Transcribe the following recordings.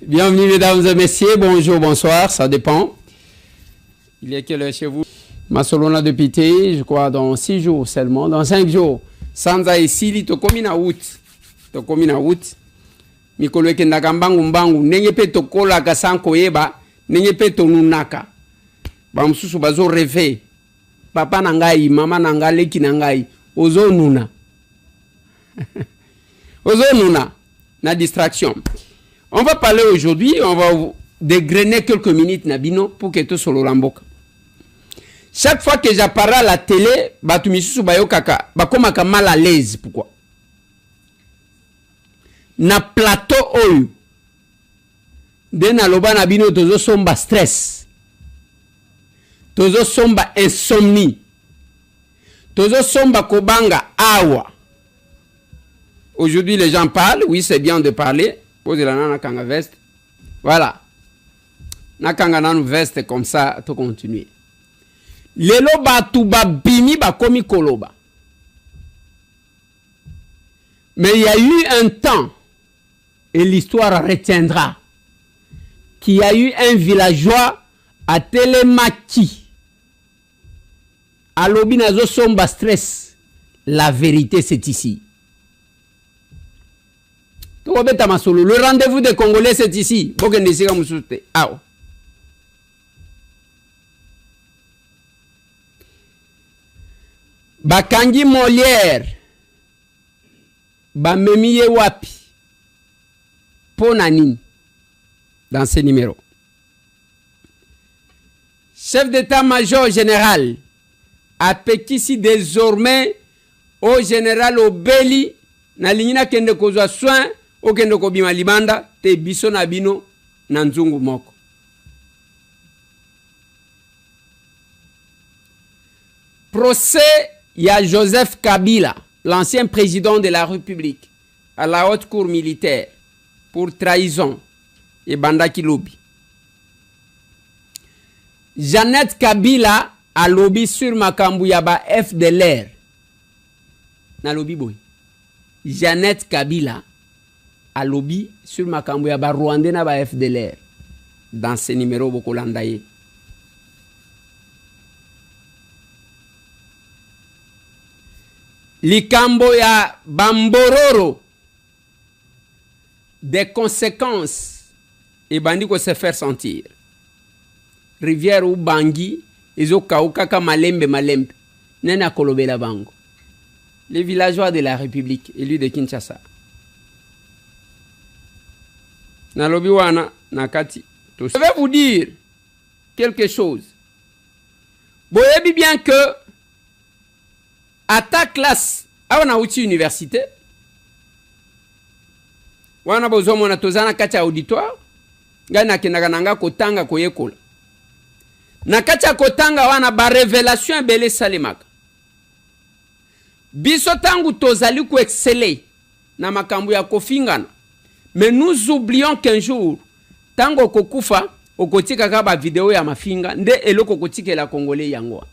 Bienvenue mesdames et messieurs, bonjour, bonsoir, ça dépend. Il est quelle heure chez vous? Masolona de Pité, je crois dans 6 jours seulement, dans 5 jours. Sanza et Sili, to komi na août. To komi na août. Mikolo ke ndakambangu mbangu, nenye pe to kola ka sanko yeba, nenye pe to nunaka. Ba msusu bazo rêver. Papa nangai, mama nangai, leki nangai, ozo nuna. Ozo nuna, na distraction. On va parler aujourd'hui, on va dégrainer quelques minutes Nabino pour que tout soit l'amboka. Chaque fois que j'apparais à la télé, batumisusu bayo kaka, bakomaka mal à l'aise. Pourquoi? Na plateau oyo. De na loba Nabino tozo somba stress. Tozo somba insomnie. Tozo somba kobanga awa. Aujourd'hui les gens parlent, oui c'est bien de parler. Posez la nana kanga veste. Voilà. Na kanga nanu veste comme ça, tout continuer. Lelo batu ba bimi ba komi koloba. Mais il y a eu un temps, et l'histoire retiendra, qu'il y a eu un villageois à Télémaki. À l'obinazo somba stress. La vérité c'est ici. Le rendez-vous des Congolais, c'est ici. Bakangi Molière, Bamemiye Wapi, Ponanin, dans ce numéro. Chef d'état-major général, appétit désormais au général Obeli, na lignina kende kozwa soin, okende kobima libanda te biso na bino na nzungu moko. Procès il y a Joseph Kabila, l'ancien président de la République, à la haute cour militaire pour trahison et bandaki lobby. Jeannette Kabila a lobby sur makambu yaba FDLR. Na lobby boy. Jeannette Kabila a lobby sur makambu ya ba Rwandais na ba FDLR dans ce numéro bokolandaye. Likambo ya Bambororo, des conséquences et bandi ko se faire sentir. Rivière ou Bangi ezo kaukaka malembe nena kolobela bango. Les villageois de la République, élus de Kinshasa. Nalobi wana nakati. Je vais vous dire quelque chose. Vous voyez bien que à ta classe, à na outi université, wana bozo mona tozana kati auditoire, ngana kenagananga kotanga koyekola. Na kati kotanga wana ba révélation belé salemaka. Biso tangu tozali ku exceller na makambu ya kofingana. Mais nous oublions qu'un jour, tango kokufa, okotika kaba vidéo ya mafinga, nde eloko kotike la Congolais yango.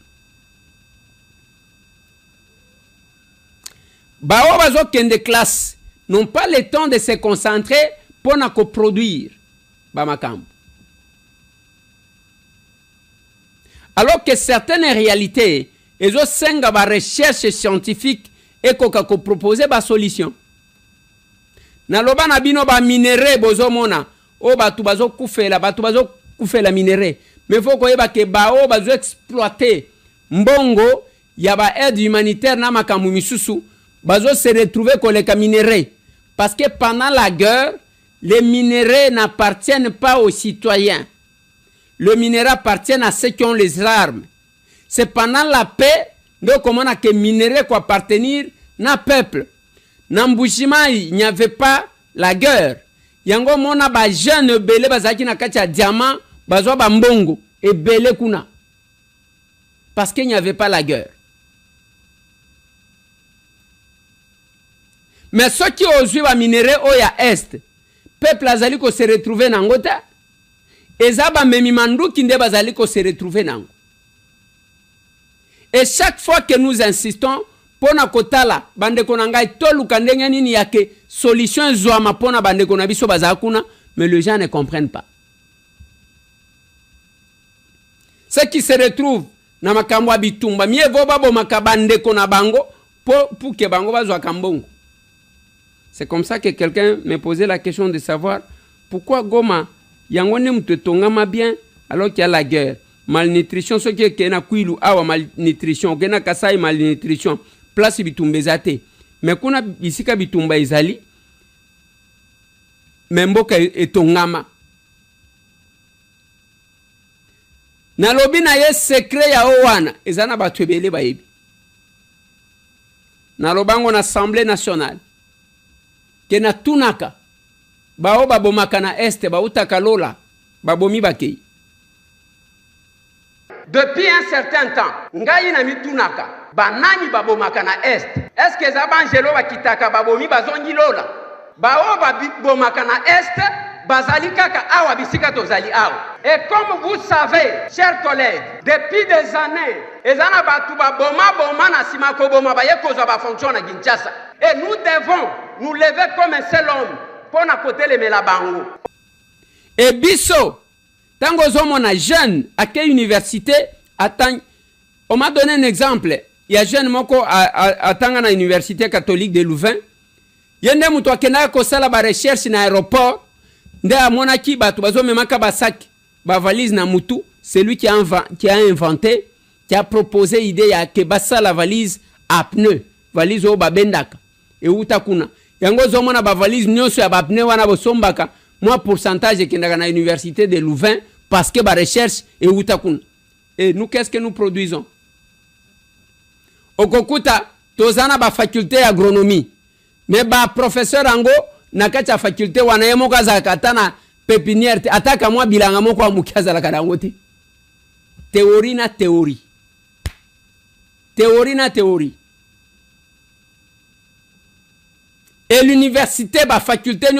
Bao bazo kende classe n'ont pas le temps de se concentrer pour na coproduire ba makambu. Alors que certaines réalités, ils ont senga ba recherche scientifique et koka ko proposer ba solution. Na loba na bino ba minéré bozo mona o batu bazo kufela minéré. Mais faut koyeba ke ba o bazo exploiter mbongo ya ba aide humanitaire na makambu misusu bazo se retrouver koleka minéré parce que pendant la guerre les minéraux n'appartiennent pas aux citoyens. Le minerai appartient à ceux qui ont les armes. C'est pendant la paix donc comment on a que minerai quoi appartenir na peuple. Nambushima il n'y avait pas la guerre. Yango mona ba jeune belé bazaki na kati ya diamant bazwa ba mbongo et belé kuna. Parce qu'il n'y avait pas la guerre. Mais ceux qui ont joué à minerai oya est, peuple azali ko se retrouver nangota. Ezaba memi mandu kinde bazali ko se retrouver nango. Et chaque fois que nous insistons, pona kotala bande konangai toluka ndenge nini yake solution zoama pona bande konabiso bazakuna, mais les gens ne comprennent pas. Ceux qui se retrouvent na makambo bitumba, mieux vaut babo makabande kona bango pour que bango bazwa kambongo. C'est comme ça que quelqu'un me posait la question de savoir pourquoi Goma yangone mtetongama bien alors qu'il y a la guerre. Malnutrition, ce qui est na kuilu awa malnutrition, kena kasai malnutrition, place bitumba zate. Mais kuna bisika bitumba izali, memboka etongama. Na lobi na ye secret ya owana, ezana batwebele baibi. Na lobango na Assemblée nationale, kena tunaka, bao babomaka na este, bautaka lola, babomi bakei. Depuis un certain temps, ngai na mitunaka, banani babomaka na est. Est-ce que zabangelo bakitaka babomi bazongi lola? Bao babomaka na est, bazali kaka awa bisika tozali awa. Et comme vous savez, chers collègues, depuis des années, ezana batu baboma na sima koboma baye kozwa ba fonction na Kinshasa. Et nous devons nous lever comme un seul homme pour na côté le melabango. Et biso tango zomona jeune à quelle université attend. On m'a donné un exemple. Il y a jeune moko attend na université catholique de Louvain. Yende muto akena ko sala ba recherche na aéroport. Nde amona ki batu bazo memaka ba sac, ba valise na mutu, c'est lui qui a inventé, qui a proposé l'idée ya ke basa la valise à pneu, valise o babendaka. Et utakuna. Yango zomona ba valise nyonso ya ba pneu wana bosombaka. Moi pourcentage kendaka na université de Louvain parce que ba recherche et utakuna. Et nous qu'est-ce que nous produisons? Okokuta tozana ba faculté agronomie. Mais ba professeur ango nakacha faculté wana yemoka zakatana pépinière ataka moi bilanga moko amukaza la kadangote. Théorie na théorie. Théorie na théorie. Et l'université, la faculté, il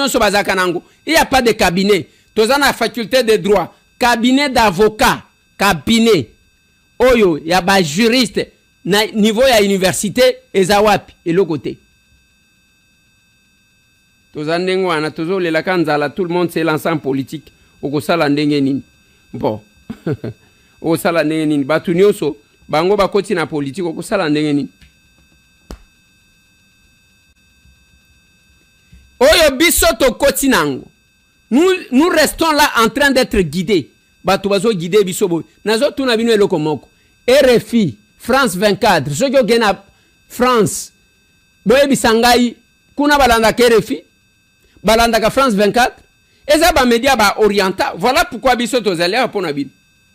n'y a pas de cabinet. Tous dans la faculté de droit, cabinet d'avocat, cabinet. Oyo, il y a des juristes. Niveau de l'université, et zawapi, et l'autre côté. Tous dans tout le monde, c'est l'ensemble politique. Au sala ndengenin. Bon. Au sala ndengenin. Batunyoso, bango bakoti na politique, au sala ndengenin. Oyo bisoto kotinango. Nous restons là en train d'être guidés. Batubazo guidé bisobo. Nazo tuna bino eloko moko. RFI, France 24. Sojo gena France. Boye bisangai kuna balanda ka RFI. Balanda ka France 24. Eza ba media ba orienta. Voilà pourquoi bisoto zalea pona bino.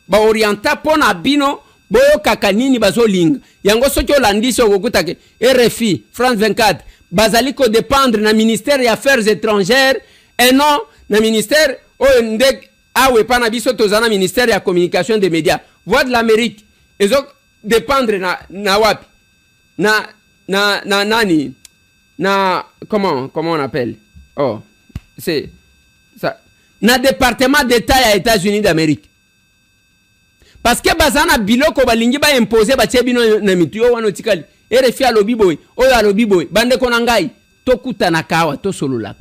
Ba orienta pona bino boyo kakanini bazo linga. Yango sojo landiso kokutake RFI, France 24. Bazaliko dépendre na ministère des Affaires étrangères et non na ministère ndek awe pana biso tozana ministère de la communication des médias. Voix de l'Amérique ils ont dépendre na wapi na nani na comment on appelle c'est ça na département d'état ya États-Unis d'Amérique. Parce que bazana biloko balingi ba imposer ba tshebino na mituyo wano tikali RFI alobi boy, oyo alobi boy, bande konangai, tokuta nakawa, to sololaka.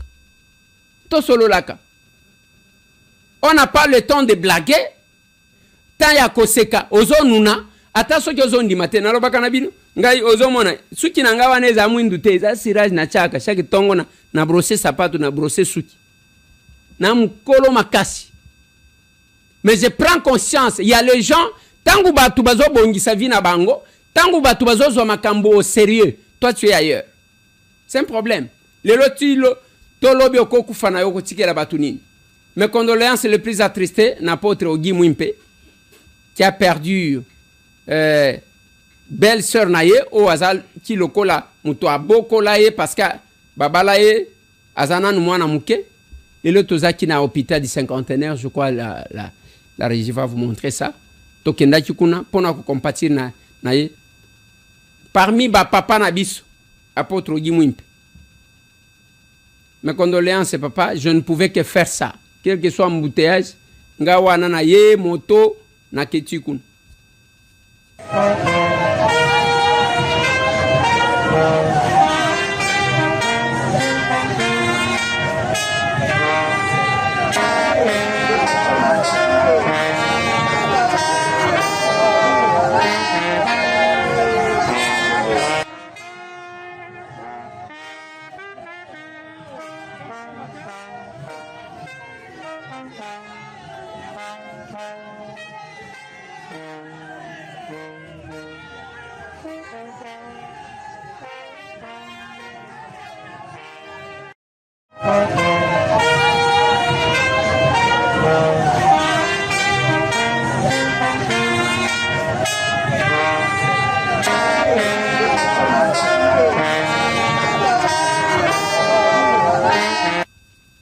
To sololaka. On n'a pas le temps de blaguer. Tant ya koseka, ozo nuna, ata soki ozo ndimate, nalobaka na bino, ngai ozo mona, suki nangawa neza mwindu te, za siraj na chaka, shaki tongo na brosser sapato, na brosser suki. Na mkolo makasi. Mais je prends conscience, il y a les gens, tangu batu bazo bongisa vina bango, tangu batu bazozo makambo au sérieux, toi tu es ailleurs. C'est un problème. Le lotilo tolobi okokufa na yoko tikela batu nini. Mes condoléances les plus attristées n'apôtre Ogi Mwimpe qui a perdu belle sœur naye au azal ki lokola muto aboko laye parce que babala ye azana mwana muke et le tozaki na hôpital du cinquantenaire je crois la régie va vous montrer ça. Tokenda kikuna pona ko compatir na ye. Parmi ba papa nabiso, apôtre Ogi Mwimpe. Mes condoléances, papa, je ne pouvais que faire ça. Quel que soit embouteillage, ngawa na ye, moto, na ketikun.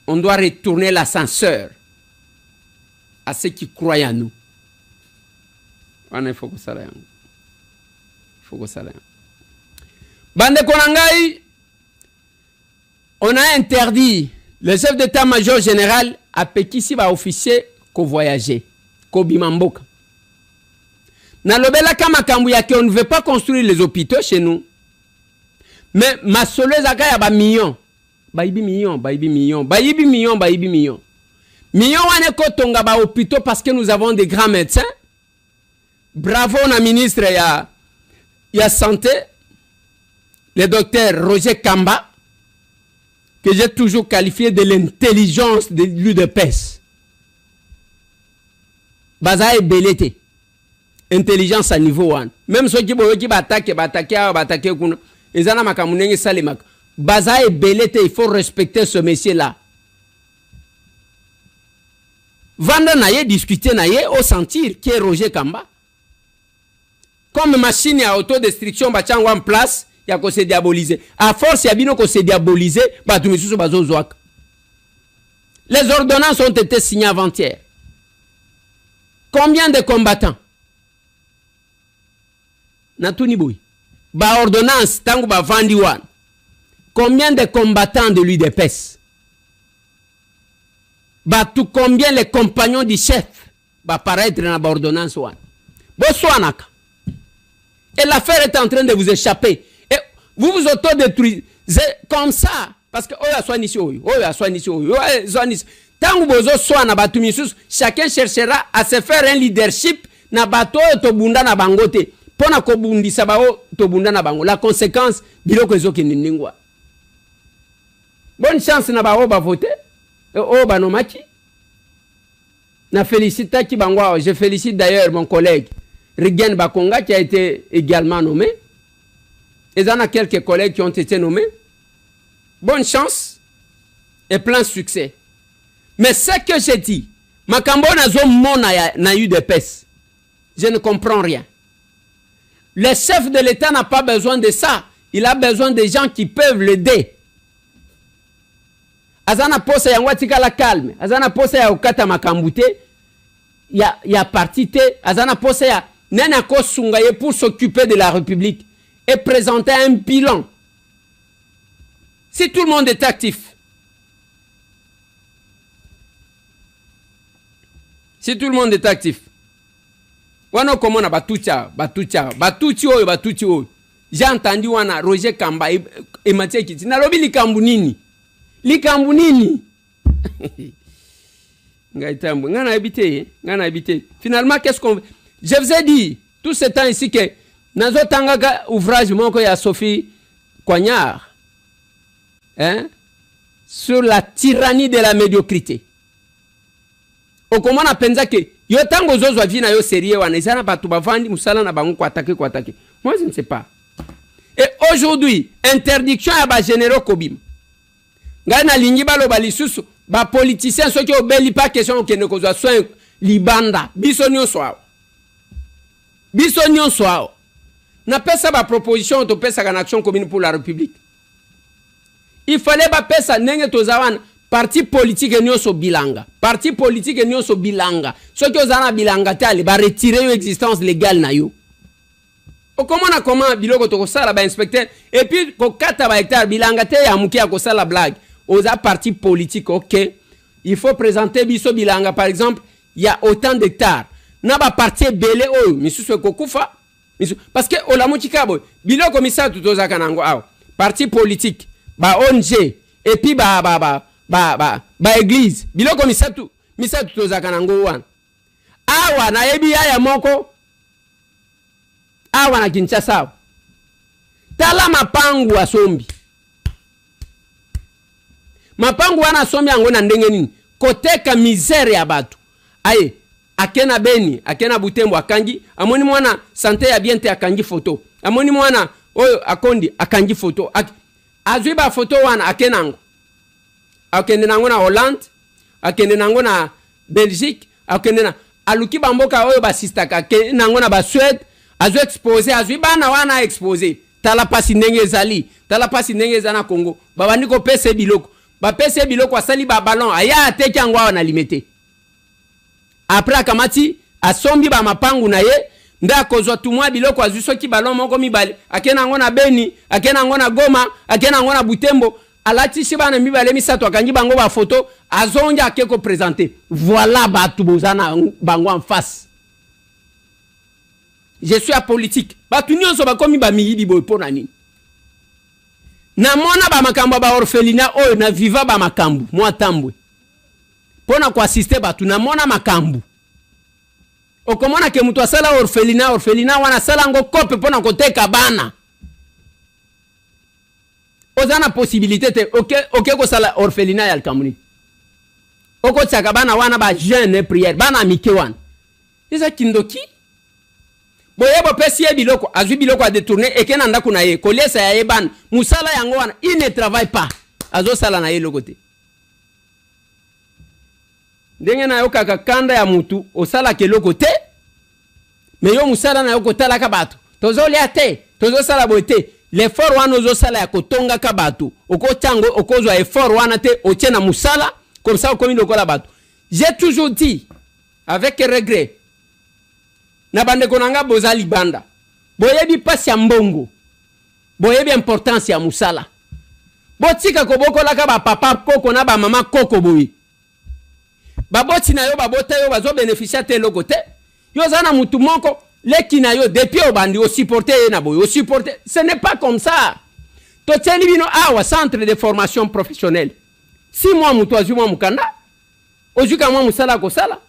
On doit retourner l'ascenseur à ceux qui croient en nous. Il faut que ça aille. Il faut que ça aille. Bande Konangai, on a interdit le chef d'état-major général à Pekisi va officier qu'on voyager, qu'on bimamboka. Nalobela kama kambuya on ne veut pas construire les hôpitaux chez nous. Mais ma soleuse a ya ba millions. Baïbi million. Million wane ko tonga ba hôpitaux parce que nous avons des grands médecins. Bravo na ministre ya santé, le docteur Roger Kamba, que j'ai toujours qualifié de l'intelligence de l'UDPS. Baza e belete. Intelligence à niveau 1. Même ceux qui ba attaquer kuna ezana makamunenge salemak. Baza et belete, il faut respecter ce monsieur-là. Vanda naye, discuter naye, au sentir qui est Roger Kamba. Comme machine à autodestruction, bachang en place, il y a qu'on se diaboliser. À force, il y a bien qu'on se diaboliser, les ordonnances ont été signées avant-hier. Combien de combattants? Natuniboui. Ba ordonnance, tango ba vandiwan. Combien de combattants de l'UDPS? Tout combien les compagnons du chef va paraître dans l'ordonnance? Bonsoanaka. Et l'affaire est en train de vous échapper. Et vous vous autodétruisez comme ça. Parce que chacun cherchera à se faire un leadership na bato tobunda na bangote. Pona kobundisa bao tobunda na bango. La conséquence, biloko ezoki ningwa. Bonne chance na ba oba voter. Oba no maki. Na félicite ki bangwa. Je félicite d'ailleurs mon collègue Rigen Bakonga qui a été également nommé. Et il y en a quelques collègues qui ont été nommés. Bonne chance et plein succès. Mais ce que j'ai dit, Makambo n'a eu de peste. Je ne comprends rien. Le chef de l'État n'a pas besoin de ça. Il a besoin de gens qui peuvent l'aider. Azana posa ya watika la calme. Azana posa ya ukata makambute. Ya partite. Azana posa ya nena kosungaye pour s'occuper de la République et présenter un bilan. Si tout le monde est actif. Si tout le monde est actif. Wano komona batuti oyo. J'ai entendu wana Roger Kamba et Mathieu Kiti. Nalobi likambu nini? Likambu nini? Ngana habité. Finalement, qu'est-ce qu'on... Je vous ai dit, tout ce temps ici, que Nazo Tangaga ouvrage moko ya Sophie Coignard, hein, sur la tyrannie de la médiocrité. Au comment on a pensé que yo tango zozo vina yo sérieux wana izana batu bavandi musala na bango ko attaquer. Moi je ne sais pas. Et aujourd'hui, interdiction ya ba généraux Kobim. Ngana lingi baloba lisusu ba politiciens ceux qui obéli pas question que ne kozwa soin libanda bisonio soa. Bisonio soa. Na pesa ba proposition to pesa en action commune pour la République. Il fallait ba pesa nenge tozawana parti politique nyoso bilanga. Parti politique nyoso bilanga. Ceux qui ozana bilanga tali ba retirer l'existence légale na yo. O comment biloko to kosala ba inspecteur et puis ko kata ba hectare bilanga te ya muki ya kosala blague. Oza parti politique, OK. Il faut présenter biso bilanga par exemple, il y a autant d'hectares. Na ba parti belé oyo, misusu kokufa. parce que olamuki kabo biloko misatu tozaka nango awa parti politique ba ONG et puis ba église biloko misatu tozaka nango wana awa na yebi ya moko awa na Kinshasa tala mapangu asombi mapangu wana asombi yango na ndenge nini koteka misère ya batu aye akena Beni akena Butembo akangi amoni mwana santé ya biente akangi photo amoni mwana oyo akondi akangi photo azwi ba photo wana akenango akende nango na Hollande akende nango na Belgique akende na aluki bamboka oyo basistaka akende nango na ba Suède azo exposer azwi bana wana exposer tala pasi ndenge ezali tala pasi ndenge ezana Congo babandi ko pese biloko ba pese biloko asali ba ballon aya ateki yango wana limité après akamati asombi ba mapangu na ye nda kozwa tumwa biloko azwi soki ballon moko mibale akena yango na Beni akena yango na Goma akena yango na Butembo alati shibana mibale misato akangi bango ba photo azonja akeko présenter voilà batu bozana bango en face. Je suis apolitique batu nyonso bakomi ba miyidi boy pona nini na mona ba makambo ba orphelinat oyo na viva ba makambo mwa tambwe pona ko assister batu na mona makambo okomona ke mutu asala orphelinat wana sala ngo kope pona koteka bana ozana possibilité te ok ko sala orphelinat ya kamuni oko tsaka bana wana ba jeune prière bana mike wana eza kindoki boyebo pesi ye biloko azwi biloko a détourner ekena ndako na ye kolesa ya ye bana musala yango wana il ne travaille pas azo sala na ye lokote ndenge na yo kaka kanda ya mutu osala ke lokote mais yo musala na yo kotala ka bato tozo lia te tozo sala bote l'effort wana ozo sala ya kotonga ka bato okotango okozwa effort wana te otiena musala comme ça okomi lokola bato. J'ai toujours dit avec regret na bande konanga bozali banda boyebi pasi ya mbongo boyebi importance ya musala botika kobokola ka ba papa koko na ba mama koko boyi baboti na yo babota yo bazo bénéficier te lokote yo zana mutu moko leki na yo depuis obandi o supporter na boyi o supporter ce n'est pas comme ça to teli bino awa centre de formation professionnelle 6 mois mutu azu mois mukanda ojuka mois musala ko sala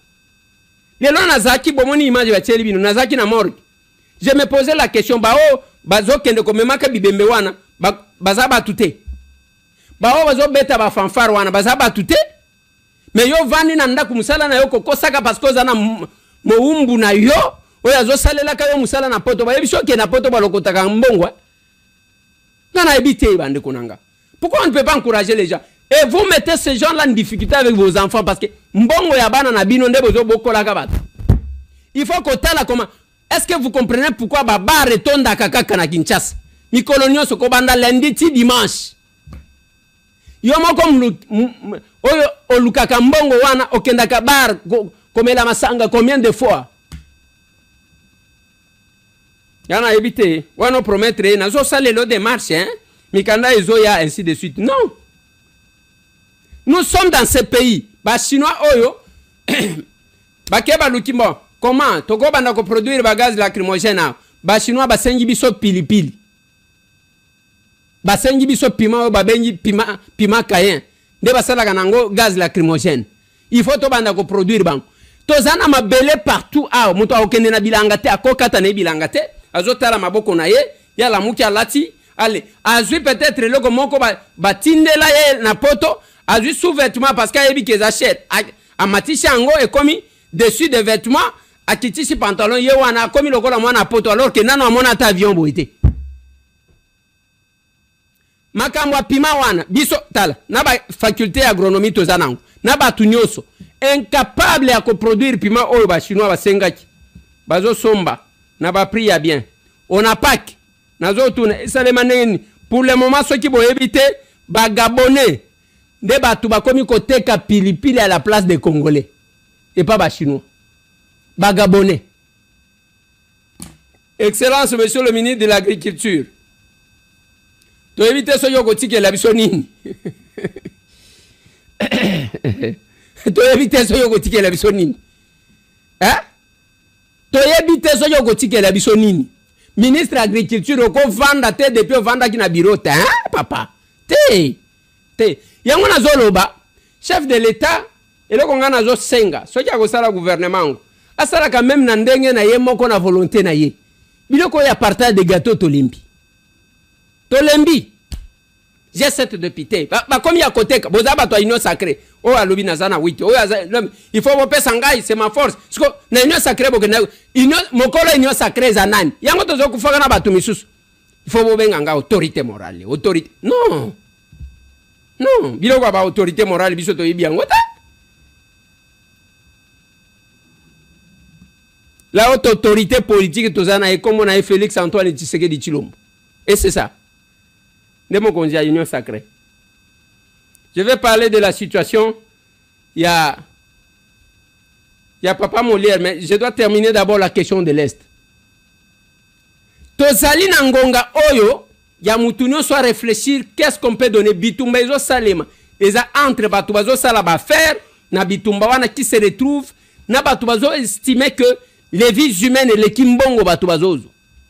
lelo nazaki bomoni image ya teli bino nazaki na morgue je me posais la question bazo kende ko memaka bibembe wana bazaba tuté bazo beta ba fanfare wana bazaba tuté mais yo vandi na ndaku musala na yo kokosaka parce que ozana moumbu na yo oyo azo salela ka yo musala na poto ba yebiso ke na poto balokotaka mbongwa na ebité bande konanga. Pourquoi on ne peut pas encourager les gens et vous mettez ces gens là en difficulté avec vos enfants parce que mbongo ya bana na bino nde bozo bokola ka bato. Il faut que tala comment est-ce que vous comprenez pourquoi baba retonda kaka na Kinshasa mikolonio soko banda lundi ti dimanche yomo comme oyo olukaka mbongo wana okenda ka bar komela masanga combien de fois yana éviter wana promettre na zo salelo de marche hein mikanda ezoya ainsi de suite. Non, nous sommes dans ce pays ba chinois oyo ba keba lukimbo comment toko banda ko produire ba gaz lacrymogène ba chinois ba sengi biso pilipili ba sengi biso piment ba bengi piment cayenne nde ba sala kanango gaz lacrymogène il faut to banda ko produire bango tozana mabele partout muto okende na bilanga te akokata na bilanga te azotala maboko na ye ya la muki alati allez azui peut-être loko moko ba tindela ye na poto azui sous-vêtements parce qu'ayebi que achète a matisi ango et komi dessus des vêtements akitisi pantalon ye wana komi lokola mwana poto alors que nano amona ta avion boité makamwa pima wana biso tala na ba faculté agronomie tozanango na ba tunyoso incapable à produire piment oyo ba chinois ba sengaki bazo somba na ba prix ya bien on a pack nazo tuna salema neni pour le moment ceux qui vont éviter ba gabonais de batu ba komi koteka pilipili à la place des congolais et pas ba chinois ba gabonais. Excellence monsieur le ministre de l'agriculture to éviter so yoko tike la biso nini to éviter so yoko tike la biso nini hein to éviter so yoko tike la biso nini ministre agriculture ko vanda te depuis vanda ki na bureau te hein papa te yango na zoloba chef de l'état eloko nga nazo senga soki akosala gouvernement asala quand même na ndenge na ye moko na volonté na ye biloko ya partage de gâteau tolembi j'ai cette député ba comme ya côté boza ba to union sacrée o alobi na zana 8 il faut bope sangai c'est ma force parce que na union sacrée bokena union mokolo union sacrée za nani yango tozo kufaka na batu misusu il faut bobenga nga autorité morale autorité non biloko ba autorité morale biso to yibi yango ta la haute autorité politique tozana et comme on a Félix Antoine Tshisekedi Tshilombo et c'est ça. Union sacrée. Je vais parler de la situation. Il y a Papa Molière, mais je dois terminer d'abord la question de l'Est. Tozali Nangonga Oyo, ya mutunyo soit réfléchir qu'est-ce qu'on peut donner. Bitumba ezo salema. Eza entre batubazo salaba faire, na bitumba wana qui se retrouve, na batubazo estimer que les vies humaines et les kimbongo batubazo.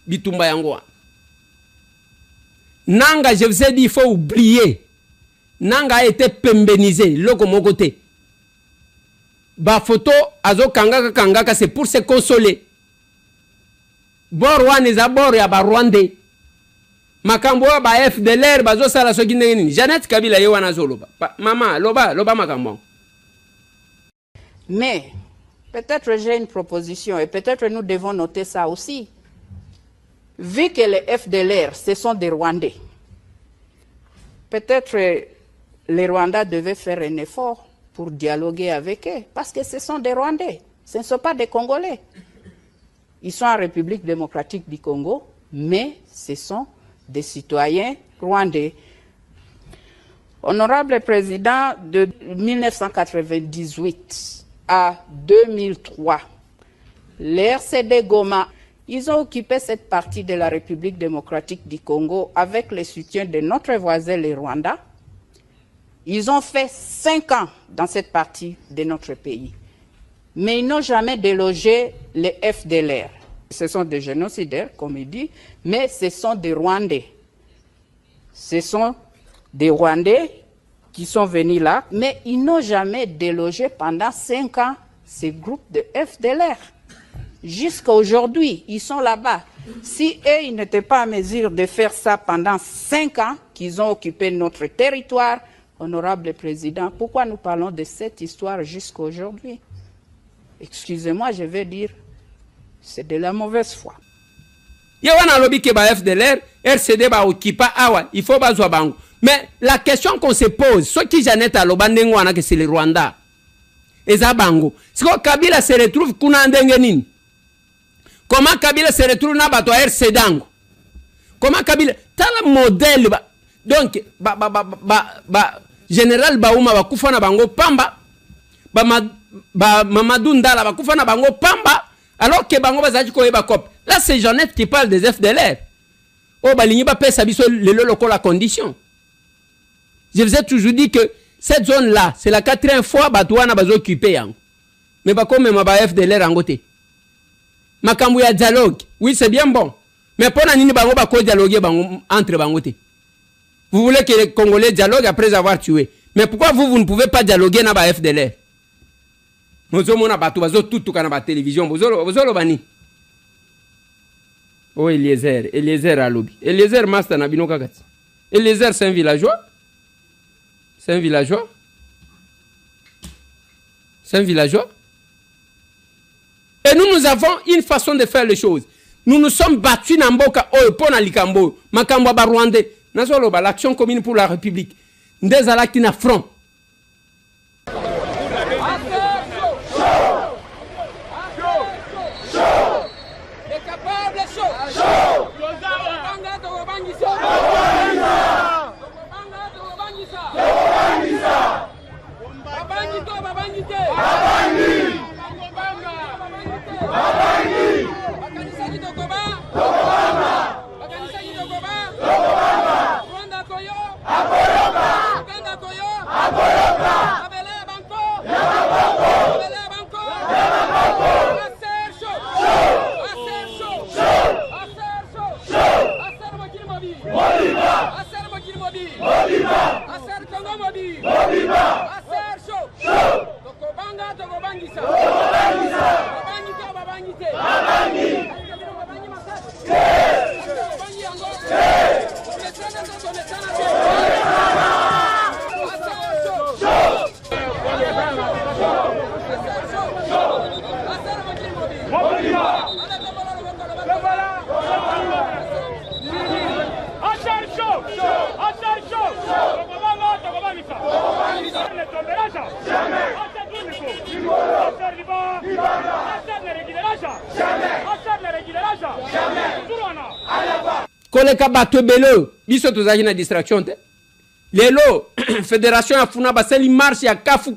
Bitumba yango. Nanga, je vous ai dit, il faut oublier. Nanga a été pembénisé, loko mon côté. Ba photo, azo kangaka, c'est pour se consoler. Borwa neza bor ya ba Rwandais. Makambo ba FDLR, bazo sala soki nini. Jeannette Kabila ye wana zoloba. Maman, loba makambo. Mais, peut-être j'ai une proposition et peut-être nous devons noter ça aussi. Vu que les FDLR, ce sont des Rwandais, peut-être les Rwandais devaient faire un effort pour dialoguer avec eux, parce que ce sont des Rwandais, ce ne sont pas des Congolais. Ils sont en République démocratique du Congo, mais ce sont des citoyens rwandais. Honorable Président, de 1998 à 2003, les RCD Goma, ils ont occupé cette partie de la République démocratique du Congo avec le soutien de notre voisin, le Rwanda. Ils ont fait 5 ans dans cette partie de notre pays. Mais ils n'ont jamais délogé les FDLR. Ce sont des génocidaires, comme il dit, mais ce sont des Rwandais. Ce sont des Rwandais qui sont venus là, mais ils n'ont jamais délogé pendant 5 ans ces groupes de FDLR. Jusqu'à aujourd'hui, ils sont là-bas. Si eux, ils n'étaient pas en mesure de faire ça pendant 5 ans, qu'ils ont occupé notre territoire, honorable président, pourquoi nous parlons de cette histoire jusqu'à aujourd'hui? Excusez-moi, je vais dire, c'est de la mauvaise foi. Yawana lobi ke ba FDLR, RCD ba okipa awa, il faut ba bango. Mais la question qu'on se pose, ce qui Jeannette aloba ndengo wana que c'est le Rwanda. Eza bango. Si Kabila se retrouve kuna ndenge nini? Comment Kabila se retrouve na bato RCD ango? Comment Kabila tala modèle ba donc général Baouma ba kufa na bango pamba Mamadou Ndala ba kufa na bango pamba alors que bango bazaji ko yeba cop. Là c'est Jeannette qui parle des FDLR. Oh balingi ba pesa biso le loko la condition. Je vous ai toujours dit que cette zone là, c'est la 4e fois batouana bazo occupé yang. Mais ba comme ma ba FDLR angote. Makambu ya dialogue, oui c'est bien bon. Mais pour nini bango ba ko dialoguer bango entre bangote. Vous voulez que les Congolais dialoguent après avoir tué. Mais pourquoi vous ne pouvez pas dialoguer na ba FDLR? Mozo mona batu bazo tout kana ba télévision, bozolo bani. Oh Eliezer alobi. Eliezer master na bino kakati. Eliezer c'est un villageois. C'est un villageois. C'est un villageois. Et nous avons une façon de faire les choses. Nous nous sommes battus dans Mboka Pona Likambo, Makambo Rwandais. Nazoloba l'action commune pour la République. Ndezalaki na front. koleka bato ebele biso tozalaki na distraction te lelo fédération ya funa basali marche ya kafu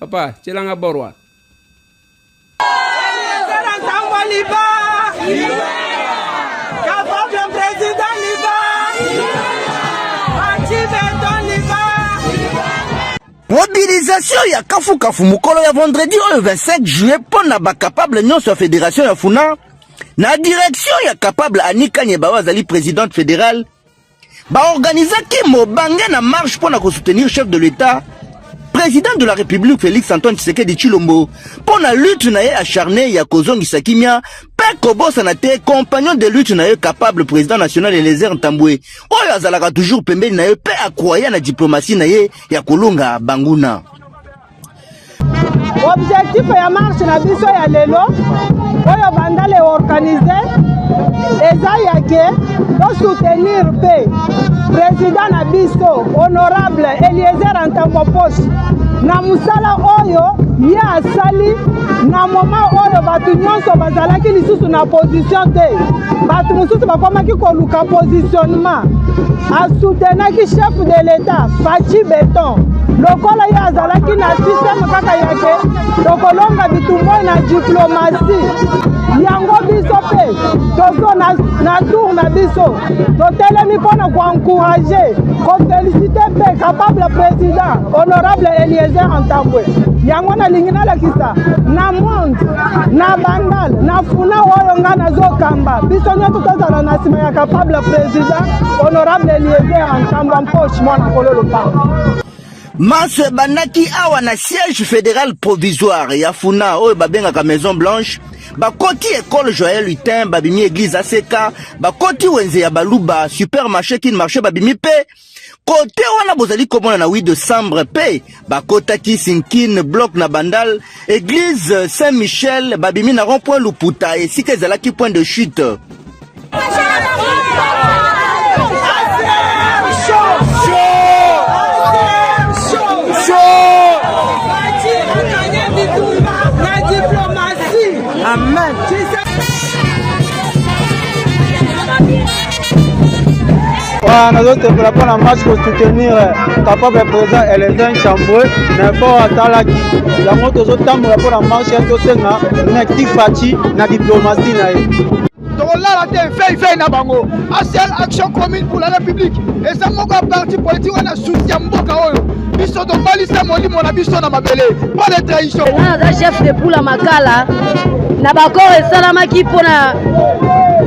papa tielanga borwa mobilisation ya kafu mukolo ya vendredi oyo 25 juillet pona ba capable nyonso ya fédération ya funa na direction ya capable anikanye ba wazali présidente fédérale ba organisaki mobange na marche pona ko soutenir chef de l'état président de la République Félix Antoine Tshisekedi Tshilombo pour la lutte nae acharnée ya kozongisa kimia pe kobosana te compagnon de lutte nae capable président national Eliezer Ntambwe oyo azalaka toujours pembeni nae pe akroya na diplomatie nae ya kolonga banguna. Objectif ya marche na biso ya lelo oyo bandale organiser eza yake pour soutenir pe président na biso honorable Eliezer Ntambwe na musala oyo ye asali na moment oyo batu nyonso bazalaki lisusu na position te batu mususu bakomaki koluka positionnement asoutenaki chef de l'état Fachi Beton lokola ye azalaki na système kaka yake tokolonga bitumbo na diplomatie yango biso pe tozo na tour na biso totelemi mpona koencourager kofelicite pe capable président honorable Eliezer Ntambwe yango nalingi nalakisa na monde na bandal na funa oyo nga nazokamba biso nyonso tozala na nsima ya capable président honorable Eliezer Ntambwe mpoche mwana kololo pamba. Masse banaki awa na siège fédéral provisoire ya funa oyo babengaka Maison Blanche bakoti école Joël Lutin babimi église ACK bakoti wenze ya baluba supermarché kin marché babimi pe côté wana bozali komona na 8 décembre pe bakotaki Sinkin bloc na bandal église Saint-Michel babimi na rond-point Luputa esika ezalaki point de chute. Amen. Nous autres pour la marche pour soutenir capable président Eliezer Ntambwe na fort atalaki ya moto zotambola pour la marche ya tosenga na tifati na diplomatie na ye. Là, fait na bango. ACL Action Commune pour la République. Et ça moko parti politique on a soutien mboka oyo. Biso to balisa moli mona biso na mabele. Pas de trahison. Na chef de pour la makala na bakor esalamaki mpona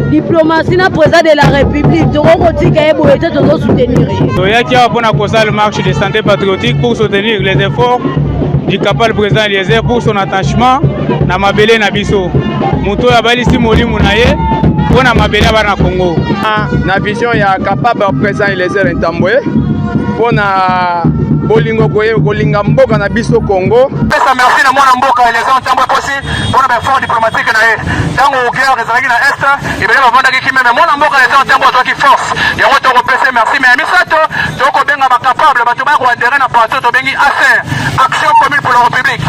diplomatie na président de la République tokokotika ye boye te tozosoutenir ye. Toyaki awa mpona kosala marche de santé patriotique pour soutenir les efforts du capable président Eliezer pour son attachement na mabele na biso. Moto ya balisi molimo na ye mpona mabele ya bana Congo. Na vision ya capable président Eliezer Ntambwe mpona bolingo koye kolinga mboka na biso Congo. Pesa merci na mwana mboka Eliezer Ntambwe posi mpona ba effort diplomatique na ye. Tango guerre ezalaki na est ebele bavandaki kimeme mwana mboka Eliezer Ntambwe azwaki force yango tokopesa merci mais misato tokobenga ba capable bato ba koadere na plateau tobengi ACR Action Commune pour la République.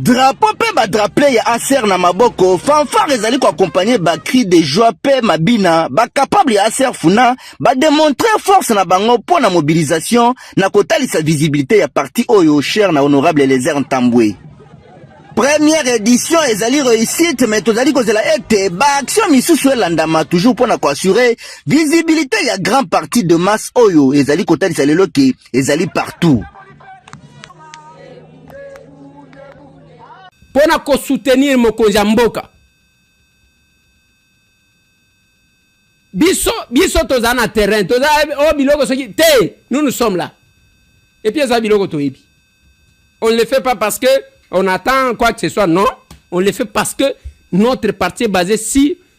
Drapeau pe ba drapeau ya ACR na maboko fanfare ezali ko accompagner ba cri de joie pe mabina ba capable ya ACR funa ba démontrer force na bango pour na mobilisation na kotalisa visibilité ya parti oyo cher na honorable Eliezer Ntambwe. Première édition ezali réussite mais tozali kozela ete ba action misusu elandama toujours pour na ko assurer visibilité ya grand parti de masse oyo ezali kotalisa lelo ke ezali partout. Pona ko soutenir mokonzi ya mboka biso toza na terrain toza o biloko soki te nous sommes là et puis ça biloko toyebi on ne le fait pas parce que on attend quoi que ce soit non on le fait parce que notre parti est basé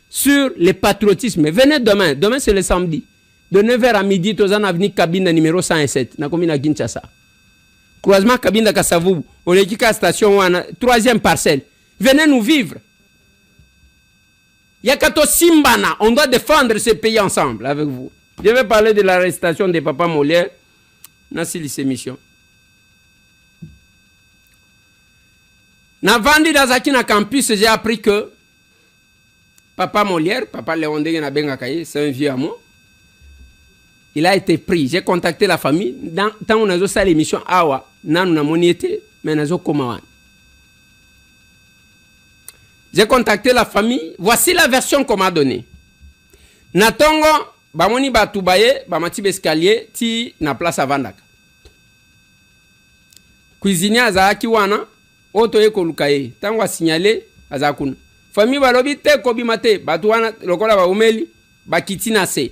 sur le patriotisme. Venez demain c'est le samedi de 9h à midi toza na avenue Kabinda numéro 107 na commune à Kinshasa. Croisement Kabinda Kasavubu, on est à la station 3e parcelle. Venez nous vivre. Yakato Simbana, on doit défendre ce pays ensemble avec vous. Je vais parler de l'arrestation de Papa Molière dans cette émission. Na vandi d'azaki na campus, j'ai appris que Papa Molière, Papa Léon Ndenge Bengakaye, c'est un vieux à moi. Il a été pris. J'ai contacté la famille. Tant on a fait ça l'émission Awa, nan na moniété, mais nazo komawan. J'ai contacté la famille. Voici la version qu'on m'a donnée. Natongo, bamoni batubaye, bamati bescalier, ti na place à Vandaka. Cuisinier azaki wana, oto eko lukaye. Tango signalé azakuna. Famille balobi te kobi mate, batuwana lokola ba umeli, bakiti na se.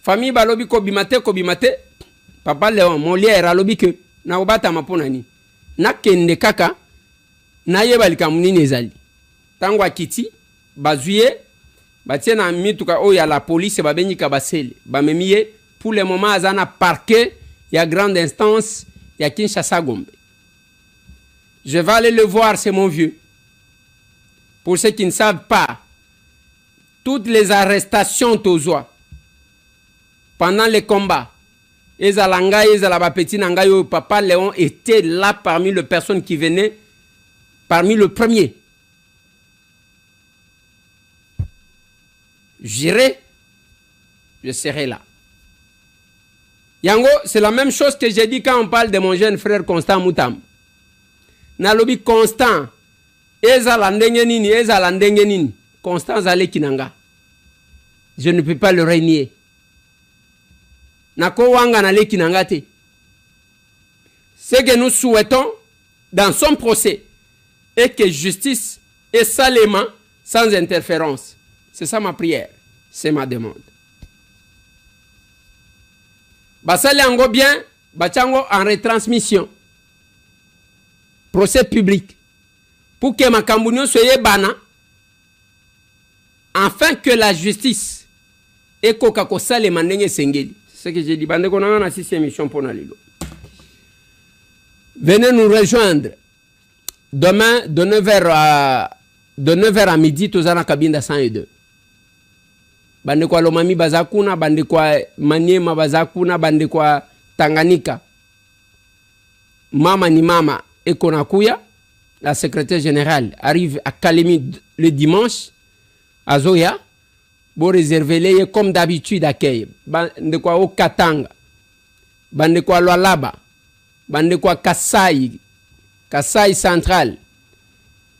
Famille balobi kobi mate, Papa Léon Molière alobi que na obata mapona ni. Na kende kaka na yeba likamuni ezali. Tango akiti bazuye batie na mituka o ya la police babenyi kabasele. Bamemiye pour le moment azana parquet ya grande instance ya Kinshasa Gombe. Je vais aller le voir, c'est mon vieux. Pour ceux qui ne savent pas, toutes les arrestations tozoa pendant les combats, Ezalanga, Ezalaba Petit Nangayo, Papa Léon était là parmi les personnes qui venaient, parmi le premier. J'irai, je serai là. Yango, c'est la même chose que j'ai dit quand on parle de mon jeune frère Constant Moutam. Nalobi Constant, Ezalandengenini, Constant Zale Kinanga. Je ne peux pas le régner. Nako wanga na le Kinanga te. Ce que nous souhaitons dans son procès est que justice est salement, sans interférence. C'est ça ma prière, c'est ma demande. Basali ango bien, bachango en retransmission. Procès public. Pour que ma kambunyo soye bana, afin que la justice ait kokako sale mandenge sengeli. C'est ce que j'ai dit. Bande konanga na 6e émission pour nalilo. Venez nous rejoindre demain de 9h à midi, tozana kabinda 102. Bande kwa Lomami bazakuna, bande kwa Maniema bazakuna, bande kwa Tanganyika. Mama ni mama Ekonakuya, la secrétaire générale, arrive à Kalemi le dimanche, à Zoya, pour réserver les comme d'habitude accueil. Bande kwa Okatanga, bande kwa Lualaba, bande kwa Kasai, Kasai central,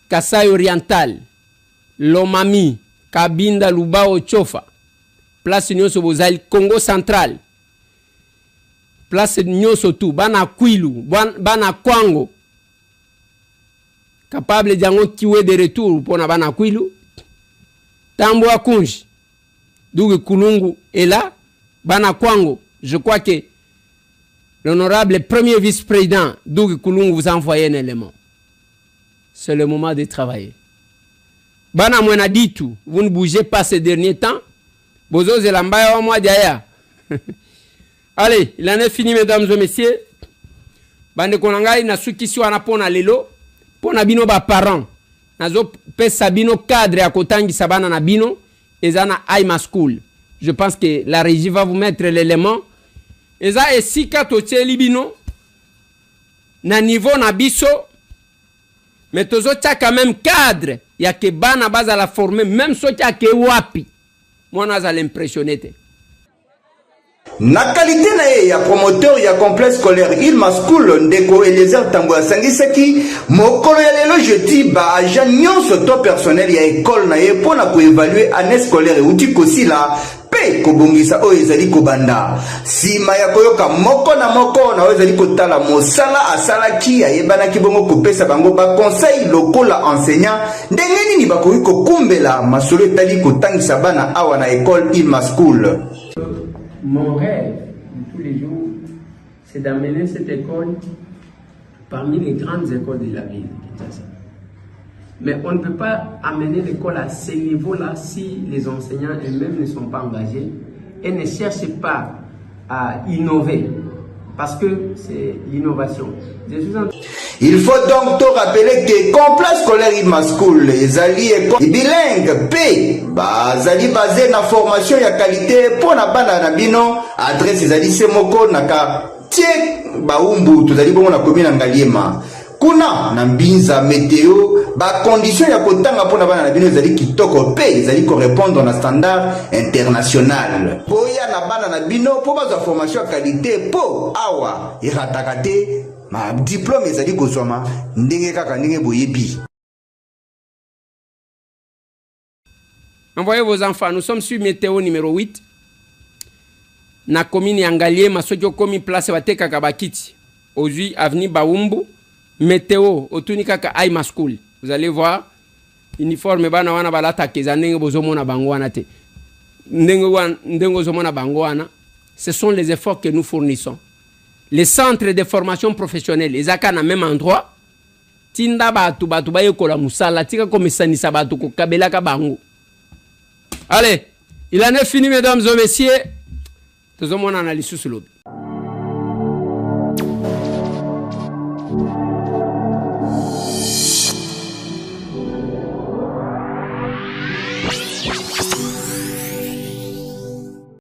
Kasai oriental, Lomami, Kabinda Lubao Chofa, place Nyoso Bozali, Congo central, place Nyoso tout, Bana Kwilu, Bana Kwango, capable d'yango kiwe de retour pour na Bana Kwilu, Tambo Akunji, Douge Kulungu est là, Bana Kwango, je crois que l'honorable premier vice-président Douge Kulungu vous a envoyé un élément. C'est le moment de travailler. Bana mwena ditu, vous ne bougez pas ces derniers temps. Bozo zelambaya wa mwa diaya. Allez, il en est fini, mesdames et messieurs. Bande konangai na sukisi wana pona lelo, pona bino ba parents. Nazo pesa bino cadre ya kotangi sabana na bino, ezana Aima School. Je pense que la régie va vous mettre l'élément. Eza esika totieli bino na niveau na biso, mais tozo tia quand même cadre ya ke bana baza la former, même so tia ke wapi. Moi naza l'impressionné te. Na qualité na ya promoteur ya complexe scolaire Ilma School ndeko Eliezer Tambo sangisaki mokolo ya lelo jeudi ba agent nyonso to personnel ya école na ye pona ko évaluer année scolaire uti kosila pe kobongisa oyo ezali kobanda sima ya koyoka moko na moko na oyo ezali kotala mosala asalaki ayebanaki bongo kopesa bango ba conseil lokola enseignant ndenge nini bakoki kokumbela masolo etali kotangisa bana awa na école Ilma School. Mon rêve de tous les jours, c'est d'amener cette école parmi les grandes écoles de la ville de Kinshasa. Mais on ne peut pas amener l'école à ce niveau-là si les enseignants eux-mêmes ne sont pas engagés et ne cherchent pas à innover. Parce que c'est l'innovation. Il faut donc te rappeler que complexe scolaire Ilma School, les alliés bilingues P, bazali basé na formation ya qualité pour na bana na bino, adresse ezali semoko naka tie baumbu tozali bongo na commune Ngaliema. kuna na mbinza météo ba condition ya kotanga pona bana na bino ezali kitoko pe ezali correspondre na standard international boya na bana na bino po bazwa formation ya qualité po awa irataka te ma diplôme ezali kozwama ndenge kaka ndenge boyebi. Envoyez vos enfants, nous sommes sur météo numéro 8 na commune Yangalier masoko komi place bateka kabakiti aujourd'hui avenue Baumbu météo otunika ka Aima School. Vous allez voir uniforme bana wana balata kezanenge bozomona bango wana te ndengo zomona bango wana. Ce sont les efforts que nous fournissons. Les centres de formation professionnelle ezaka na même endroit tinda batu bayekola musala tika komisanisa batu ko kabelaka bango. Allez, il en est fini mesdames et messieurs. Tout le monde analyse sous l'autre.